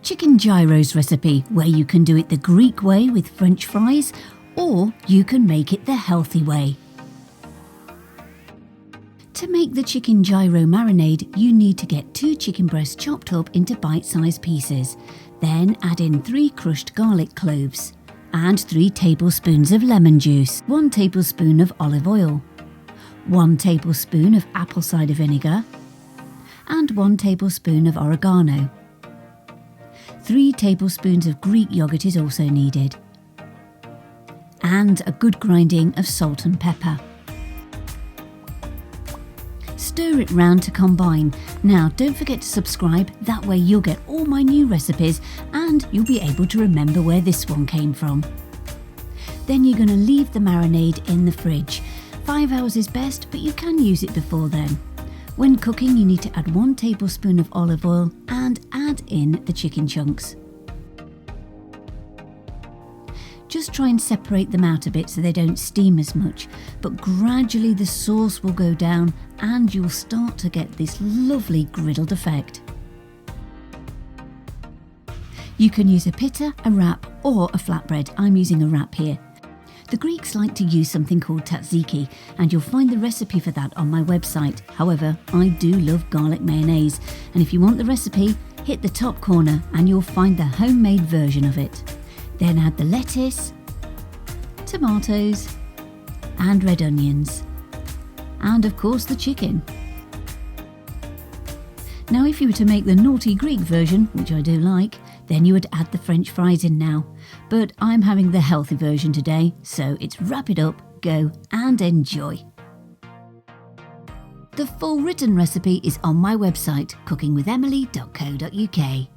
Chicken gyros recipe, where you can do it the Greek way with French fries, or you can make it the healthy way. To make the chicken gyro marinade, you need to get 2 chicken breasts chopped up into bite-sized pieces. Then add in 3 crushed garlic cloves and 3 tablespoons of lemon juice, 1 tablespoon of olive oil, 1 tablespoon of apple cider vinegar and 1 tablespoon of oregano. 3 tablespoons of Greek yogurt is also needed, and a good grinding of salt and pepper. Stir it round to combine. Now don't forget to subscribe, that way you'll get all my new recipes and you'll be able to remember where this one came from. Then you're going to leave the marinade in the fridge. 5 hours is best, but you can use it before then. When cooking, you need to add 1 tablespoon of olive oil and add in the chicken chunks. Just try and separate them out a bit so they don't steam as much, but gradually the sauce will go down and you'll start to get this lovely griddled effect. You can use a pitta, a wrap or a flatbread. I'm using a wrap here. The Greeks like to use something called Tzatziki, and you'll find the recipe for that on my website. However, I do love garlic mayonnaise, and if you want the recipe, hit the top corner and you'll find the homemade version of it. Then add the lettuce, tomatoes and red onions, and of course the chicken. Now if you were to make the naughty Greek version, which I do like, then you would add the French fries in now. But I'm having the healthy version today, so it's wrap it up, go and enjoy. The full written recipe is on my website, cookingwithemily.co.uk.